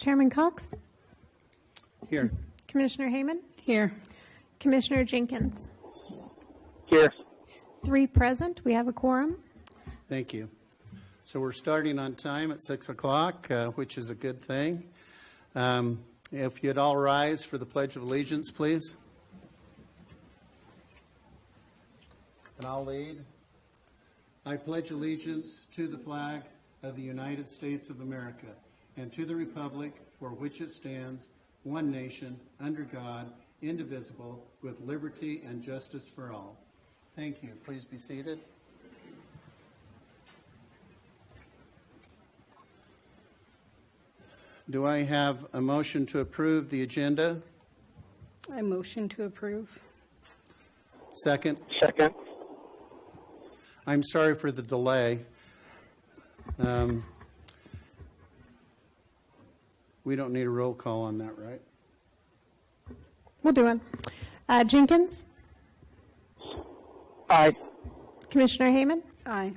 Chairman Cox? Here. Commissioner Hayman? Here. Commissioner Jenkins? Here. 3 present. We have a quorum. Thank you. So we're starting on time at 6 o'clock, which is a good thing. If you'd all rise for the Pledge of Allegiance, please. And I'll lead. I pledge allegiance to the flag of the United States of America and to the republic for which it stands, one nation, under God, indivisible, with liberty and justice for all. Thank you. Please be seated. Do I have a motion to approve the agenda? I motion to approve. Second? Second. I'm sorry for the delay. We don't need a roll call on that, right? We'll do it. Jenkins? Aye. Commissioner Hayman? Aye.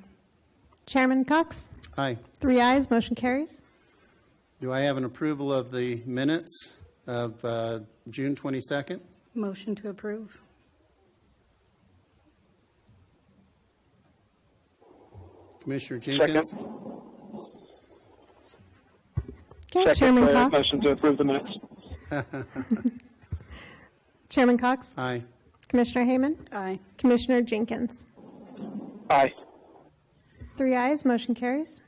Chairman Cox? Aye. 3 ayes. Motion carries. Do I have an approval of the minutes of June 22nd? Motion to approve. Commissioner Jenkins? Second. Okay, Second. Chairman Cox? Motion to approve the minutes. Chairman Cox? Aye. Commissioner Hayman? Aye. Commissioner Jenkins? Aye. 3 ayes. Motion carries.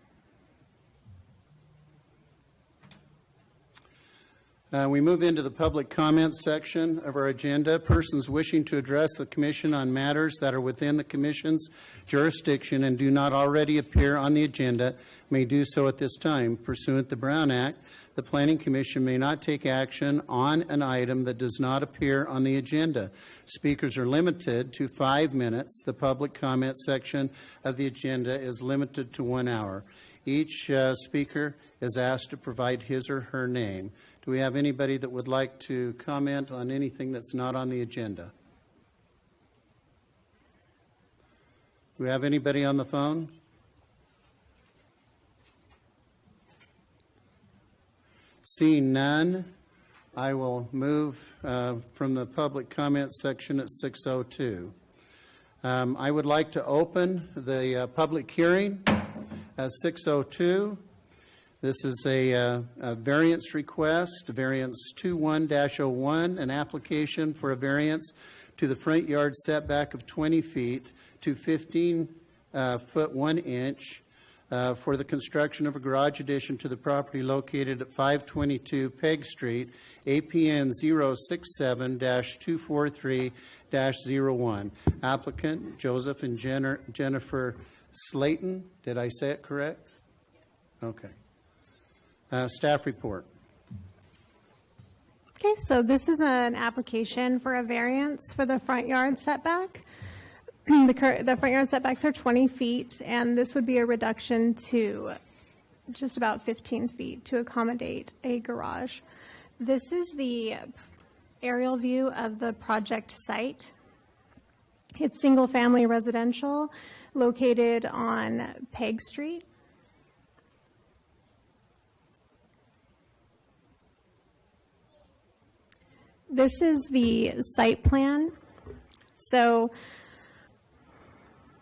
We move into the public comments section of our agenda. Persons wishing to address the Commission on matters that are within the Commission's jurisdiction and do not already appear on the agenda may do so at this time. Pursuant to the Brown Act, the Planning Commission may not take action on an item that does not appear on the agenda. Speakers are limited to 5 minutes. The public comment section of the agenda is limited to 1 hour. Each speaker is asked to provide his or her name. Do we have anybody that would like to comment on anything that's not on the agenda? Do we have anybody on the phone? Seeing none, I will move from the public comment section at 6:02. I would like to open the public hearing at 6:02. This is a variance request, variance 21-01, an application for a variance to the front yard setback of 20 feet to 15 foot 1 inch for the construction of a garage addition to the property located at 522 Peg Street, APN 067-243-01. Applicant Joseph and Jennifer Slayton. Did I say it correct? Okay. Staff report. Okay, so this is an application for a variance for the front yard setback. The front yard setbacks are 20 feet, and this would be a reduction to just about 15 feet to accommodate a garage. This is the aerial view of the project site. It's single-family residential located on Peg Street. This is the site plan. So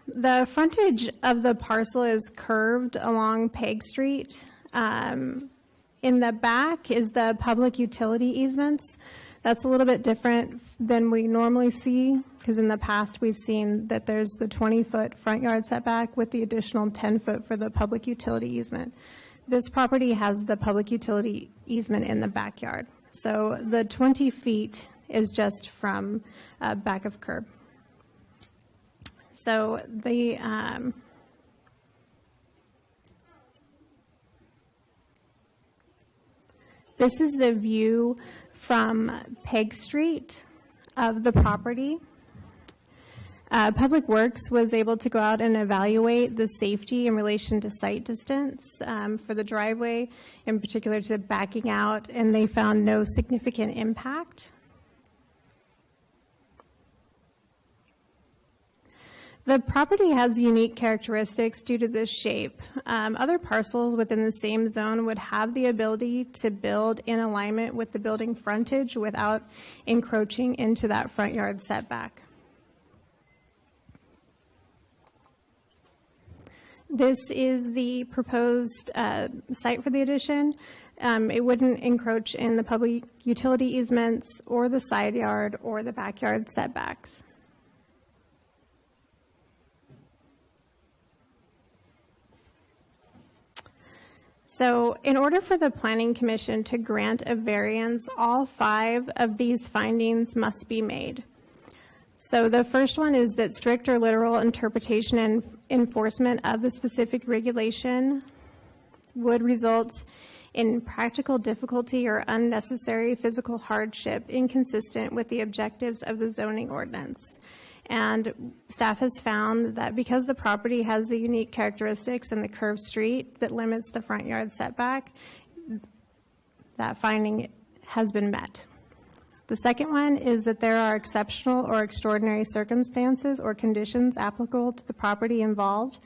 the frontage of the parcel is curved along Peg Street. In the back is the public utility easements. That's a little bit different than we normally see, because in the past we've seen that there's the 20-foot front yard setback with the additional 10-foot for the public utility easement. This property has the public utility easement in the backyard. So the 20 feet is just from back of curb. So the this is the view from Peg Street of the property. Public Works was able to go out and evaluate the safety in relation to site distance for the driveway, in particular to backing out, and they found no significant impact. The property has unique characteristics due to this shape. Other parcels within the same zone would have the ability to build in alignment with the building frontage without encroaching into that front yard setback. This is the proposed site for the addition. It wouldn't encroach in the public utility easements or the side yard or the backyard setbacks. So in order for the Planning Commission to grant a variance, all 5 of these findings must be made. So the first one is that strict or literal interpretation and enforcement of the specific regulation would result in practical difficulty or unnecessary physical hardship inconsistent with the objectives of the zoning ordinance. And staff has found that because the property has the unique characteristics and the curved street that limits the front yard setback, that finding has been met. The second one is that there are exceptional or extraordinary circumstances or conditions applicable to the property involved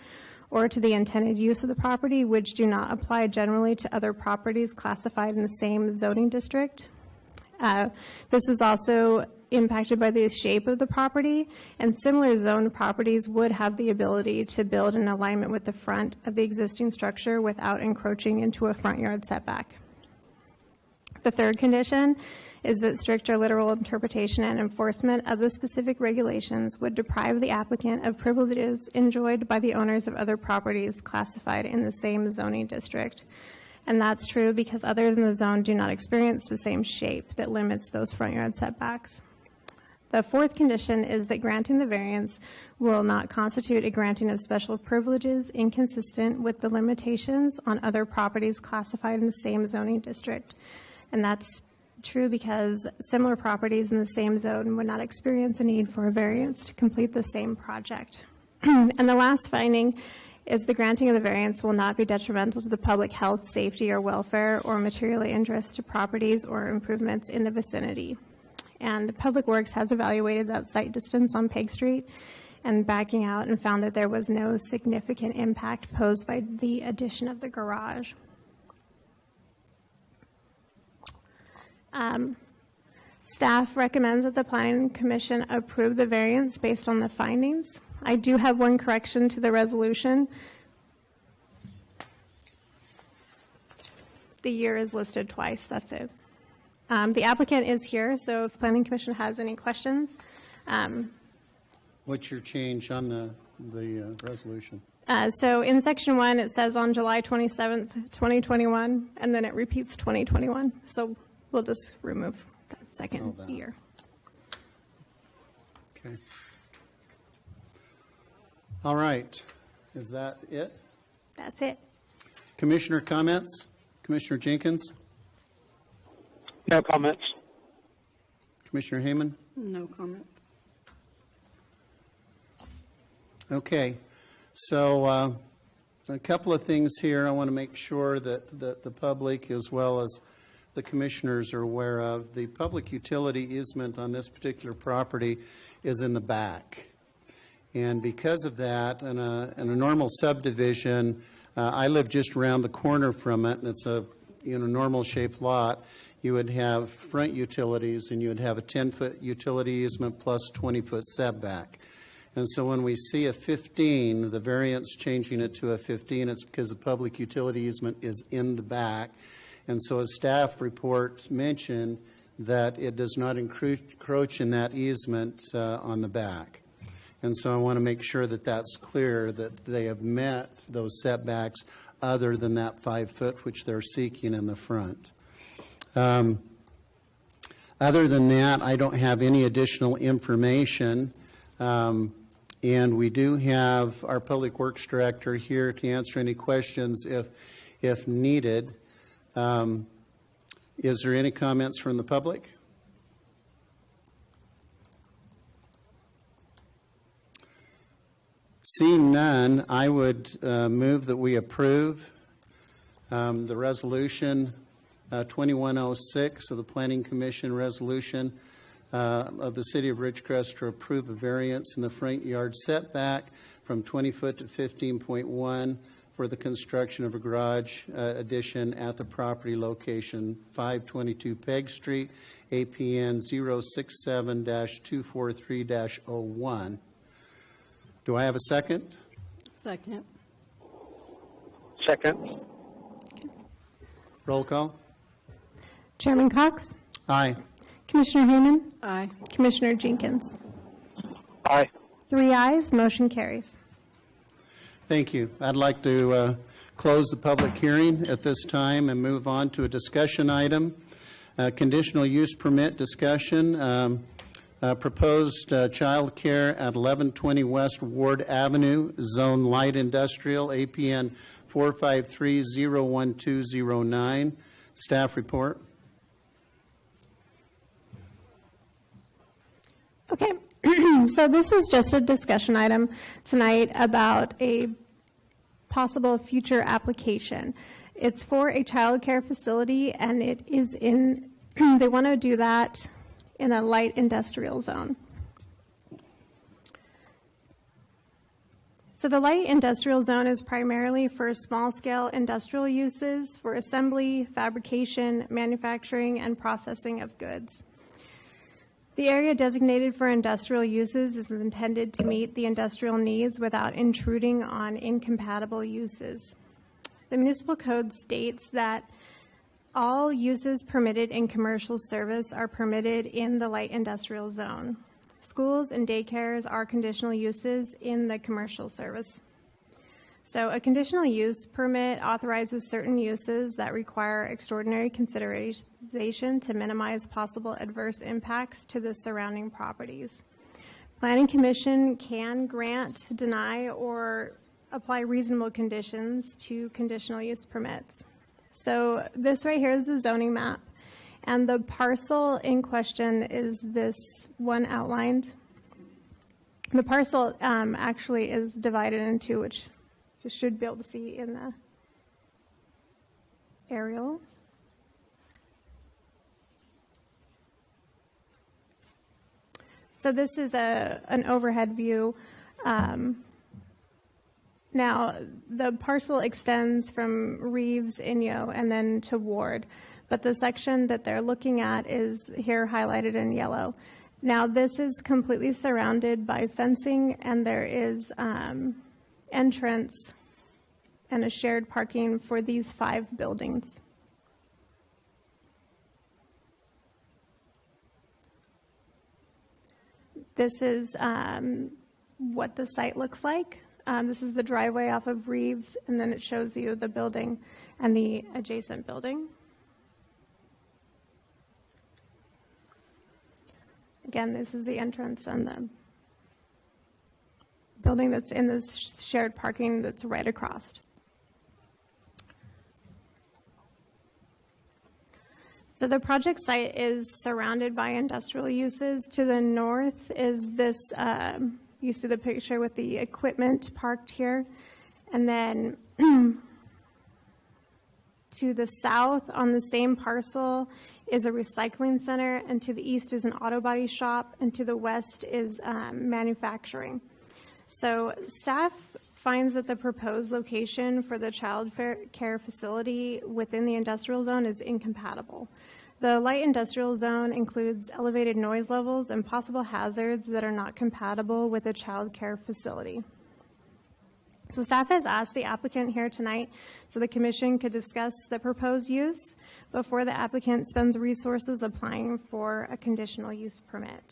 or to the intended use of the property which do not apply generally to other properties classified in the same zoning district. This is also impacted by the shape of the property, and similar zoned properties would have the ability to build in alignment with the front of the existing structure without encroaching into a front yard setback. The third condition is that strict or literal interpretation and enforcement of the specific regulations would deprive the applicant of privileges enjoyed by the owners of other properties classified in the same zoning district. And that's true because others in the zone do not experience the same shape that limits those front yard setbacks. The fourth condition is that granting the variance will not constitute a granting of special privileges inconsistent with the limitations on other properties classified in the same zoning district. And that's true because similar properties in the same zone would not experience a need for a variance to complete the same project. And the last finding is the granting of the variance will not be detrimental to the public health, safety, or welfare or materially injurious to properties or improvements in the vicinity. And Public Works has evaluated that site distance on Peg Street and backing out and found that there was no significant impact posed by the addition of the garage. Staff recommends that the Planning Commission approve the variance based on the findings. I do have one correction to the resolution. The year is listed twice, that's it. The applicant is here, so if the Planning Commission has any questions. What's your change on the resolution? So in section 1, it says on July 27th, 2021, and then it repeats 2021. So we'll just remove that second year. Okay. All right. Is that it? That's it. Commissioner comments? Commissioner Jenkins? No comments. Commissioner Hayman? No comments. Okay. So a couple of things here I want to make sure that the public as well as the commissioners are aware of. The public utility easement on this particular property is in the back. And because of that, in a normal subdivision, I live just around the corner from it, and it's a normal shaped lot. You would have front utilities, and you would have a 10-foot utility easement plus 20-foot setback. And so when we see a 15, the variance changing it to a 15, it's because the public utility easement is in the back. And so a staff report mentioned that it does not encroach in that easement on the back. And so I want to make sure that that's clear, that they have met those setbacks other than that 5 foot which they're seeking in the front. Other than that, I don't have any additional information. And we do have our Public Works Director here to answer any questions if needed. Is there any comments from the public? Seeing none, I would move that we approve the resolution 2106 of the Planning Commission resolution of the City of Ridgecrest to approve a variance in the front yard setback from 20 foot to 15.1 for the construction of a garage addition at the property location 522 Peg Street, APN 067-243-01. Do I have a second? Second. Second. Roll call. Chairman Cox, Aye. Commissioner Hayman, Aye. Commissioner Jenkins. Aye. 3 ayes, motion carries. Thank you. I'd like to close the public hearing at this time and move on to a discussion item. Conditional use permit discussion. Proposed child care at 1120 West Ward Avenue, Zone Light Industrial, APN 453-01209. Staff report. Okay, so this is just a discussion item tonight about a possible future application. It's for a child care facility, and it is in, they want to do that in a light industrial zone. So the light industrial zone is primarily for small-scale industrial uses for assembly, fabrication, manufacturing, and processing of goods. The area designated for industrial uses is intended to meet the industrial needs without intruding on incompatible uses. The municipal code states that all uses permitted in commercial service are permitted in the light industrial zone. Schools and daycares are conditional uses in the commercial service. So a conditional use permit authorizes certain uses that require extraordinary consideration to minimize possible adverse impacts to the surrounding properties. Planning Commission can grant, deny, or apply reasonable conditions to conditional use permits. So this right here is the zoning map, and the parcel in question is this one outlined. The parcel actually is divided into, which you should be able to see in the aerial. So this is an overhead view. Now, the parcel extends from Reeves, Inyo, and then to Ward, but the section that they're looking at is here highlighted in yellow. Now, this is completely surrounded by fencing, and there is entrance and a shared parking for these 5 buildings. This is what the site looks like. This is the driveway off of Reeves, and then it shows you the building and the adjacent building. Again, this is the entrance and the building that's in this shared parking that's right across. So the project site is surrounded by industrial uses. To the north is this, you see the picture with the equipment parked here. And then to the south on the same parcel is a recycling center, and to the east is an auto body shop, and to the west is manufacturing. So staff finds that the proposed location for the child care facility within the industrial zone is incompatible. The light industrial zone includes elevated noise levels and possible hazards that are not compatible with a child care facility. So staff has asked the applicant here tonight so the commission could discuss the proposed use before the applicant spends resources applying for a conditional use permit.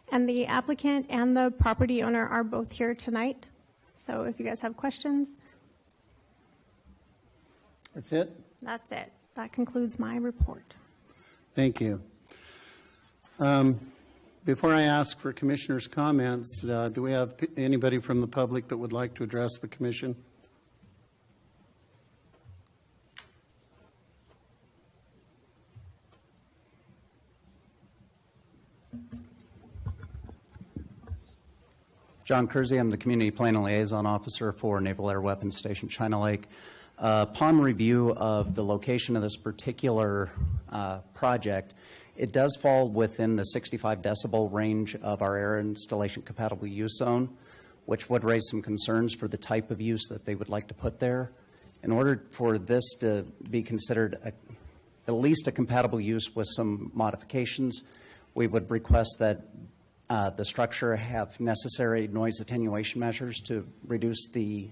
And the applicant and the property owner are both here tonight. So if you guys have questions. That's it? That's it. That concludes my report. Thank you. Before I ask for commissioners' comments, do we have anybody from the public that would like to address the commission? John Kersey, I'm the Community Planning Liaison Officer for Naval Air Weapons Station China Lake. Upon review of the location of this particular project, It does fall within the 65 decibel range of our air installation compatible use zone, which would raise some concerns for the type of use that they would like to put there. In order for this to be considered at least a compatible use with some modifications, we would request that the structure have necessary noise attenuation measures to reduce the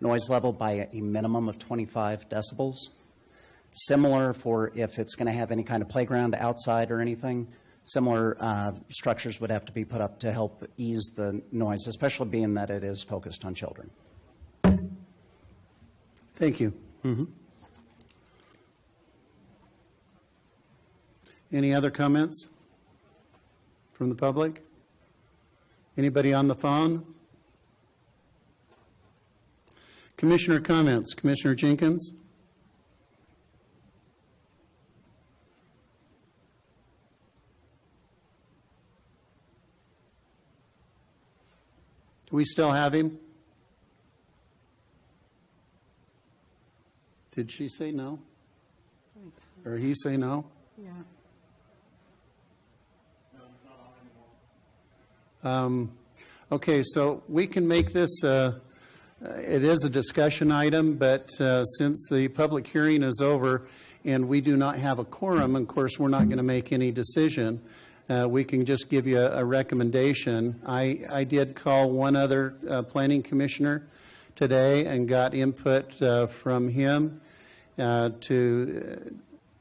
noise level by a minimum of 25 decibels. Similar for if it's going to have any kind of playground outside or anything, similar structures would have to be put up to help ease the noise, especially being that it is focused on children. Thank you. Any other comments from the public? Anybody on the phone? Commissioner comments. Commissioner Jenkins? Do we still have him? Did she say no? Or he say no? Yeah. Okay, so we can make this, it is a discussion item, but since the public hearing is over and we do not have a quorum, of course, we're not going to make any decision. We can just give you a recommendation. I did call one other planning commissioner today and got input from him to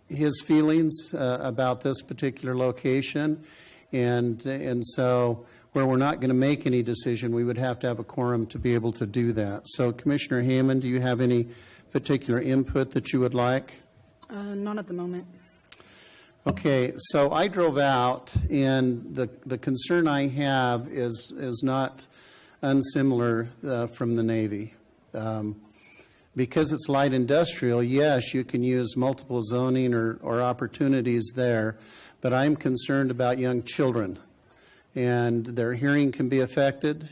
his feelings about this particular location. And so where we're not going to make any decision, we would have to have a quorum to be able to do that. So Commissioner Hayman, do you have any particular input that you would like? None at the moment. Okay, so I drove out, and the concern I have is not unsimilar from the Navy. Because it's light industrial, yes, you can use multiple zoning or opportunities there, but I'm concerned about young children, and their hearing can be affected.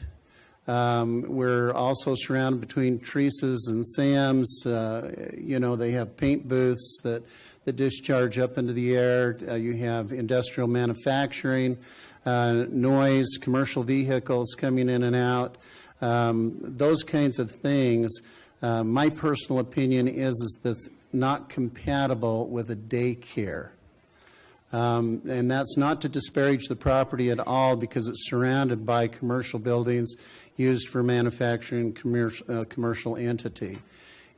We're also surrounded between Teresa's and Sam's. They have paint booths that discharge up into the air. You have industrial manufacturing, noise, commercial vehicles coming in and out, those kinds of things. My personal opinion is that's not compatible with a daycare. And that's not to disparage the property at all, because it's surrounded by commercial buildings used for manufacturing commercial entity.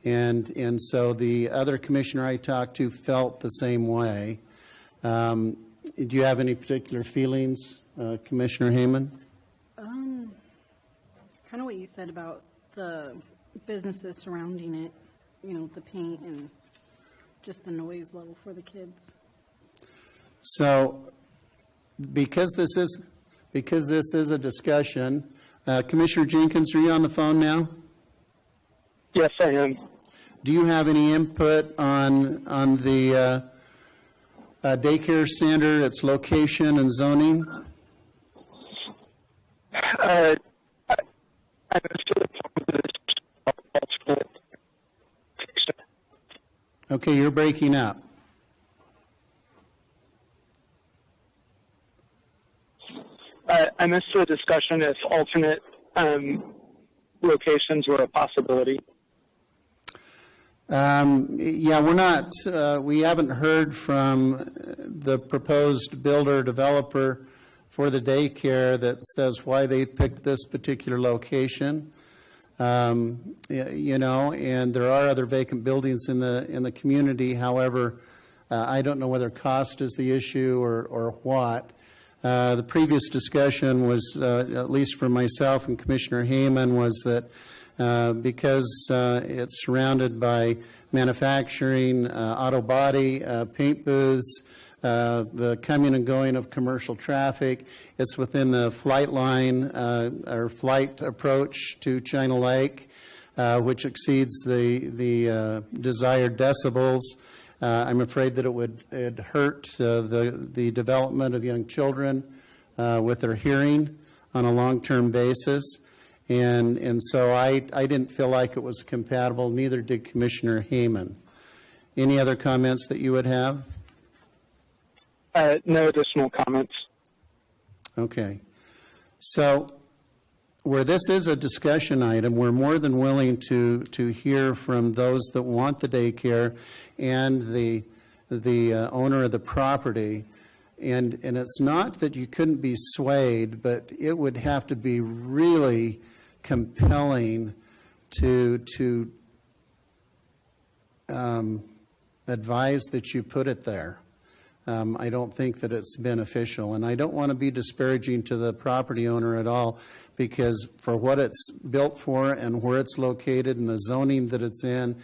And so the other commissioner I talked to felt the same way. Do you have any particular feelings, Commissioner Hayman? Kind of what you said about the businesses surrounding it, the paint and just the noise level for the kids. So, because this is a discussion, Commissioner Jenkins, are you on the phone now? Yes, I am. Do you have any input on the daycare center, its location and zoning? I'm still Okay, you're breaking up. I missed the discussion if alternate locations were a possibility. We're not, we haven't heard from the proposed builder developer for the daycare that says why they picked this particular location. And there are other vacant buildings in the community. However, I don't know whether cost is the issue or what. The previous discussion was, at least for myself and Commissioner Hayman, was that because it's surrounded by manufacturing, auto body, paint booths, the coming and going of commercial traffic, it's within the flight line or flight approach to China Lake, which exceeds the desired decibels. I'm afraid that it'd hurt the development of young children with their hearing on a long-term basis. And so I didn't feel like it was compatible, neither did Commissioner Hayman. Any other comments that you would have? No additional comments. Okay. So where this is a discussion item, we're more than willing to hear from those that want the daycare and the owner of the property. And it's not that you couldn't be swayed, but it would have to be really compelling to advise that you put it there. I don't think that it's beneficial, and I don't want to be disparaging to the property owner at all, because for what it's built for and where it's located and the zoning that it's in,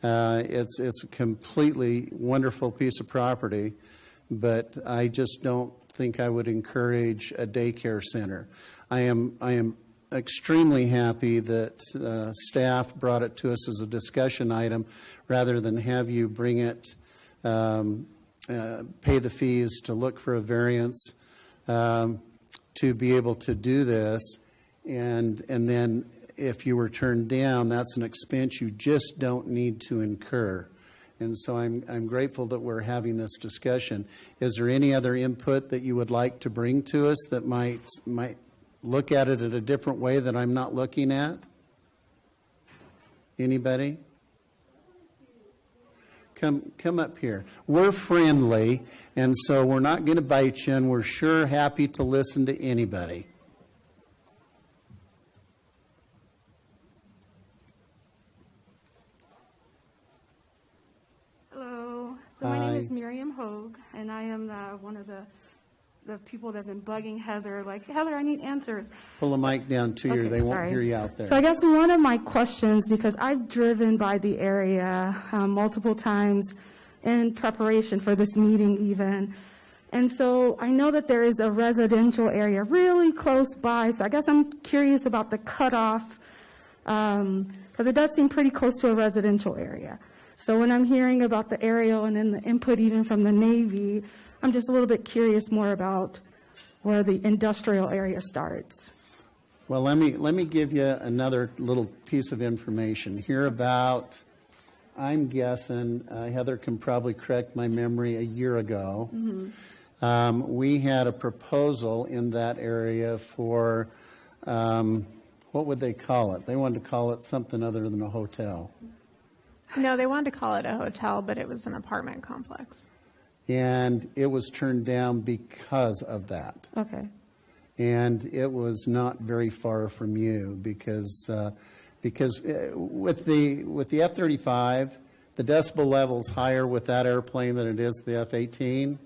it's a completely wonderful piece of property, but I just don't think I would encourage a daycare center. I am extremely happy that staff brought it to us as a discussion item rather than have you bring it, pay the fees to look for a variance to be able to do this. And then if you were turned down, that's an expense you just don't need to incur. And so I'm grateful that we're having this discussion. Is there any other input that you would like to bring to us that might look at it in a different way that I'm not looking at? Anybody? Come up here. We're friendly, and so we're not going to bite you, and we're sure happy to listen to anybody. Hello. So my name is Miriam Hogue, and I am one of the people that have been bugging Heather, like, Heather, I need answers. Pull the mic down to you. Okay, They won't sorry. hear you out there. So I guess one of my questions, because I've driven by the area multiple times in preparation for this meeting even, and so I know that there is a residential area really close by, so I guess I'm curious about the cutoff, because it does seem pretty close to a residential area. So when I'm hearing about the aerial and then the input even from the Navy, I'm just a little bit curious more about where the industrial area starts. Well, let me give you another little piece of information here about, I'm guessing, Heather can probably correct my memory, a year ago. Mm-hmm. We had a proposal in that area for, what would they call it? They wanted to call it something other than a hotel. No, they wanted to call it a hotel, but it was an apartment complex. And it was turned down because of that. Okay. And it was not very far from you because with the F-35, the decibel level's higher with that airplane than it is the F-18.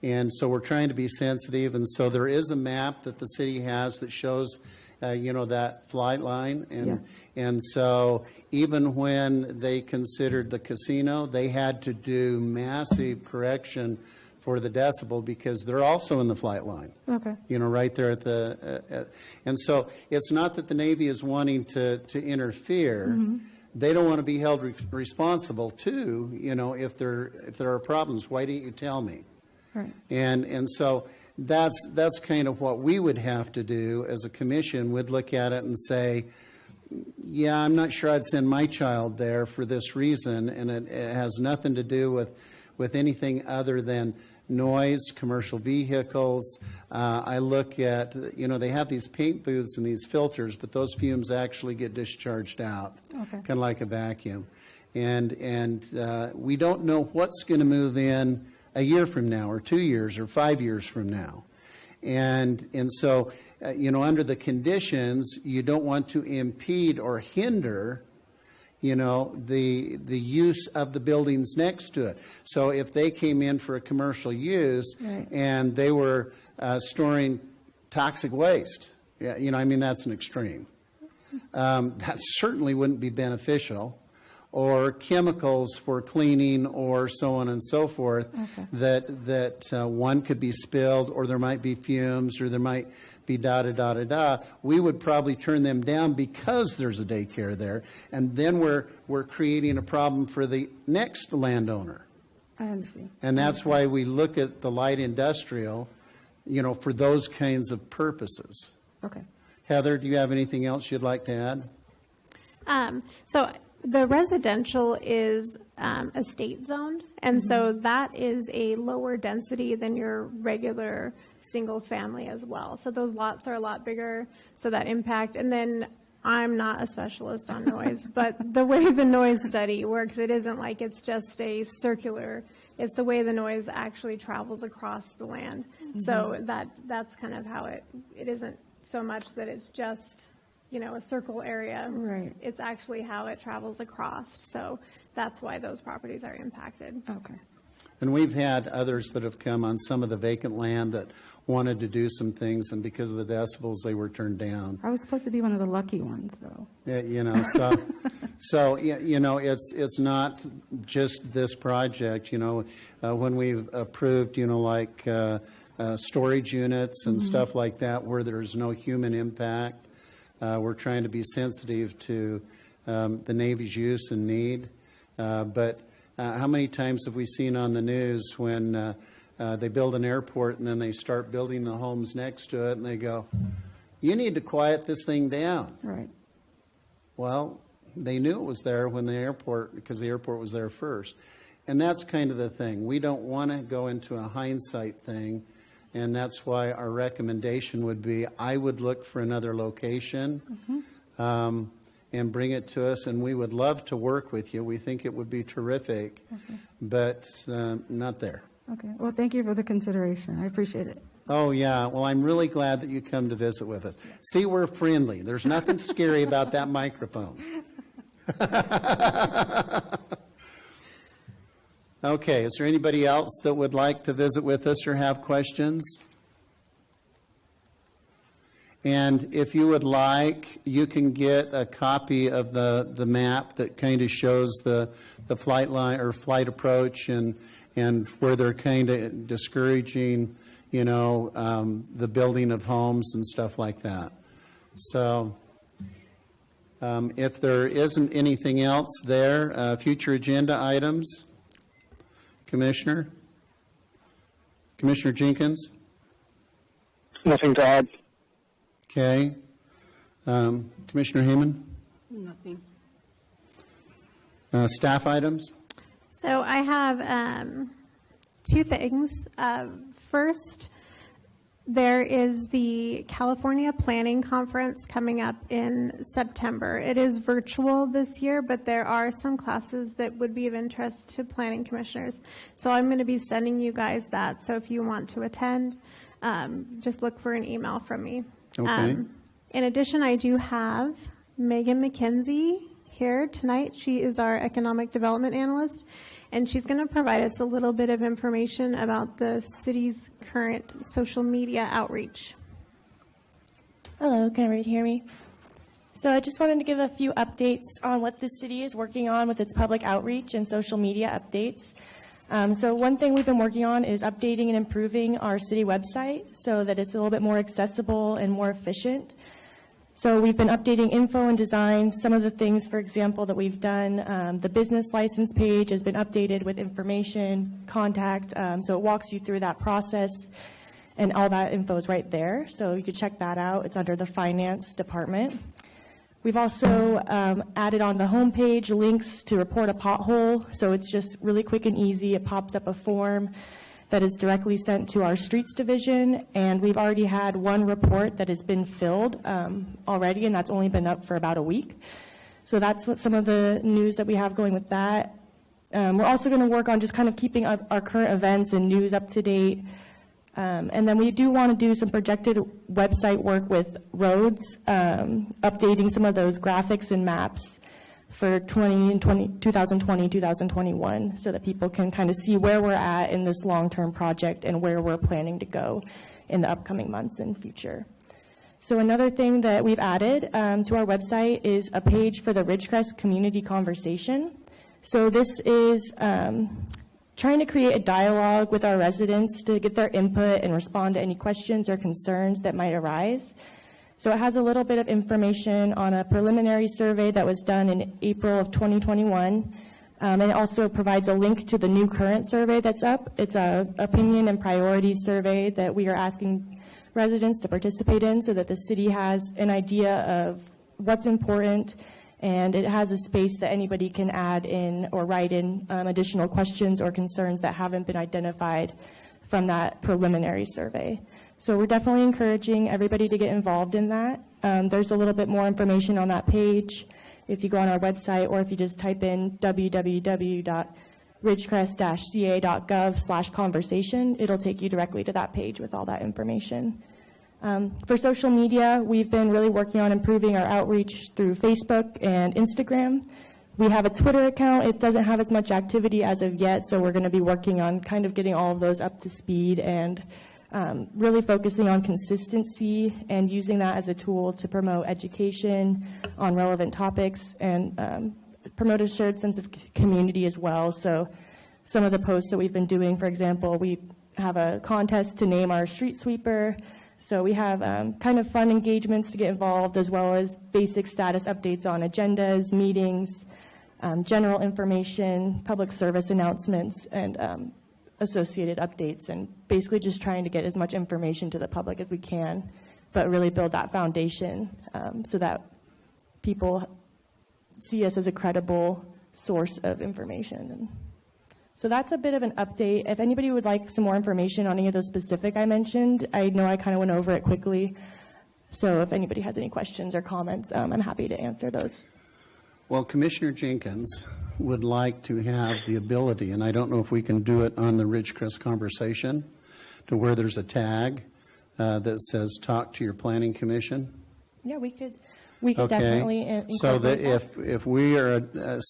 And so we're trying to be sensitive. And so there is a map that the city has that shows, that flight line. And so even when they considered the casino, they had to do massive correction for the decibel because they're also in the flight line. Okay. Right there at the, and so it's not that the Navy is wanting to interfere. Mm-hmm. They don't want to be held responsible too, if there are problems. Why didn't you tell me? Right. And so that's kind of what we would have to do as a commission. We'd look at it and say, yeah, I'm not sure I'd send my child there for this reason, and it has nothing to do with anything other than noise, commercial vehicles. I look at, they have these paint booths and these filters, but those fumes actually get discharged out, kind of like a vacuum. And we don't know what's going to move in a year from now or 2 years or 5 years from now. And so, under the conditions, you don't want to impede or hinder, the use of the buildings next to it. So if they came in for a commercial use and they were storing toxic waste, that's an extreme. That certainly wouldn't be beneficial. Or chemicals for cleaning or so on and so forth, that one could be spilled, or there might be fumes, or there might be da-da-da-da-da. We would probably turn them down because there's a daycare there, and then we're creating a problem for the next landowner. I understand. And that's why we look at the light industrial, for those kinds of purposes. Okay. Heather, do you have anything else you'd like to add? So The residential is estate zoned, and so that is a lower density than your regular single family as well. So those lots are a lot bigger, so that impact. And then I'm not a specialist on noise, but the way the noise study works, it isn't like it's just a circular, it's the way the noise actually travels across the land. So that's kind of how it isn't so much that it's just, you know, a circle area. Right. It's actually how it travels across. So that's why those properties are impacted. Okay. And we've had others that have come on some of the vacant land that wanted to do some things, and because of the decibels, they were turned down. I was supposed to be one of the lucky ones, though. Yeah, you know, so you know, it's not just this project. You know, when we've approved, you know, like storage units and stuff like that, where there's no human impact, we're trying to be sensitive to the Navy's use and need. But how many times have we seen on the news when they build an airport and then they start building the homes next to it and they go, you need to quiet this thing down. Right. Well, they knew it was there when the airport, because the airport was there first. And that's kind of the thing. We don't want to go into a hindsight thing, and that's why our recommendation would be I would look for another location and bring it to us, and we would love to work with you. We think it would be terrific, but not there. Okay. Well, thank you for the consideration. I appreciate it. Oh, yeah. Well, I'm really glad that you come to visit with us. See, we're friendly. There's nothing scary about that microphone. Okay. Is there anybody else that would like to visit with us or have questions? And if you would like, you can get a copy of the map that kind of shows the flight line or flight approach and where they're kind of discouraging, you know, the building of homes and stuff like that. So if there isn't anything else there, future agenda items, Commissioner Jenkins? Nothing to add. Okay. Commissioner Hayman? Nothing. Staff items? So I have two things. First, there is the California Planning Conference coming up in September. It is virtual this year, but there are some classes that would be of interest to planning commissioners. So I'm going to be sending you guys that. So if you want to attend, just look for an email from me. Okay. In addition, I do have Megan McKenzie here tonight. She is our economic development analyst, and she's going to provide us a little bit of information about the city's current social media outreach. Hello, can everybody hear me? So I just wanted to give a few updates on what the city is working on with its public outreach and social media updates. So one thing we've been working on is updating and improving our city website so that it's a little bit more accessible and more efficient. So we've been updating info and design. Some of the things, for example, that we've done, the business license page has been updated with information, contact, so it walks you through that process, and all that info is right there. So you can check that out. It's under the finance department. We've also added on the homepage links to report a pothole, so it's just really quick and easy. It pops up a form that is directly sent to our streets division, and we've already had one report that has been filled already, and that's only been up for about a week. So that's what some of the news that we have going with that. We're also going to work on just kind of keeping our current events and news up to date. And then we do want to do some projected website work with roads, updating some of those graphics and maps for 2020, 2021, so that people can kind of see where we're at in this long-term project and where we're planning to go in the upcoming months and future. So another thing that we've added to our website is a page for the Ridgecrest Community Conversation. So this is trying to create a dialogue with our residents to get their input and respond to any questions or concerns that might arise. So it has a little bit of information on a preliminary survey that was done in April of 2021. And it also provides a link to the new current survey that's up. It's a opinion and priorities survey that we are asking residents to participate in so that the city has an idea of what's important And it has a space that anybody can add in or write in additional questions or concerns that haven't been identified from that preliminary survey. So we're definitely encouraging everybody to get involved in that. There's a little bit more information on that page if you go on our website, or if you just type in www.ridgecrest-ca.gov/conversation, it'll take you directly to that page with all that information. For social media, we've been really working on improving our outreach through Facebook and Instagram. We have a Twitter account. It doesn't have as much activity as of yet, so we're going to be working on kind of getting all of those up to speed and really focusing on consistency and using that as a tool to promote education on relevant topics and promote a shared sense of community as well. So some of the posts that we've been doing, for example, we have a contest to name our street sweeper. So we have kind of fun engagements to get involved, as well as basic status updates on agendas, meetings, general information, public service announcements, and associated updates, and basically just trying to get as much information to the public as we can, but really build that foundation so that people see us as a credible source of information. And so that's a bit of an update. If anybody would like some more information on any of those specific I mentioned, I know I kind of went over it quickly. So if anybody has any questions or comments, I'm happy to answer those. Well, Commissioner Jenkins would like to have the ability, and I don't know if we can do it on the Ridgecrest Conversation, to where there's a tag that says "Talk to your Planning Commission." Yeah, we could definitely So that incorporate if we are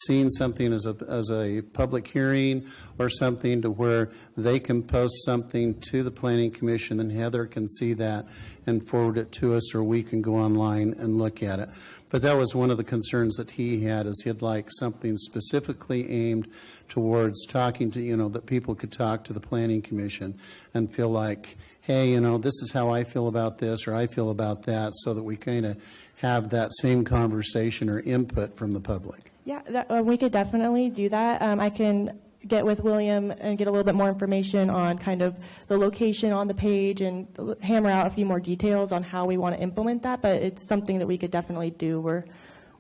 seeing something as a public hearing or something to where they can post something to the Planning Commission, then Heather can see that and forward it to us, or we can go online and look at it. But that was one of the concerns that he had, is he'd like something specifically aimed towards talking to, that people could talk to the Planning Commission and feel like, hey, this is how I feel about this, or I feel about that, so that we kind of have that same conversation or input from the public. Yeah, we could definitely do that. I can get with William and get a little bit more information on kind of the location on the page and hammer out a few more details on how we want to implement that, but it's something that we could definitely do. We're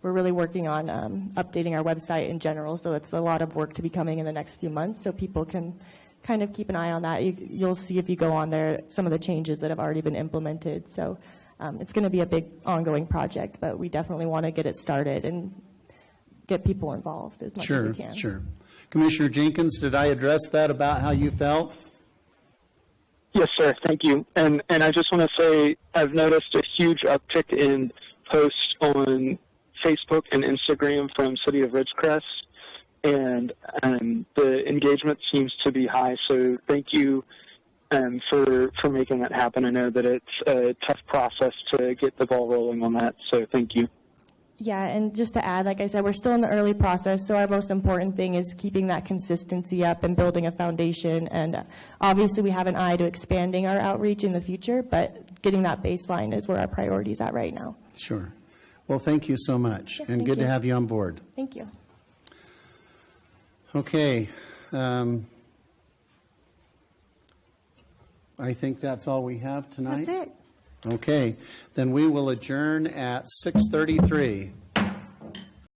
really working on updating our website in general, so it's a lot of work to be coming in the next few months, so people can kind of keep an eye on that. You'll see if you go on there some of the changes that have already been implemented. So it's going to be a big ongoing project, but we definitely want to get it started and get people involved as much as we can. Sure. Commissioner Jenkins, did I address that about how you felt? Yes, sir. Thank you. And I just want to say I've noticed a huge uptick in posts on Facebook and Instagram from City of Ridgecrest, and the engagement seems to be high. So thank you for making that happen. I know that it's a tough process to get the ball rolling on that, so thank you. Yeah, and just to add, like I said, we're still in the early process, so our most important thing is keeping that consistency up and building a foundation. And obviously we have an eye to expanding our outreach in the future, but getting that baseline is where our priority is at right now. Sure. Well, thank you so much, and thank good you. to have you on board. Thank you. Okay. I think that's all we have tonight. That's it. Okay. Then we will adjourn at 6:33.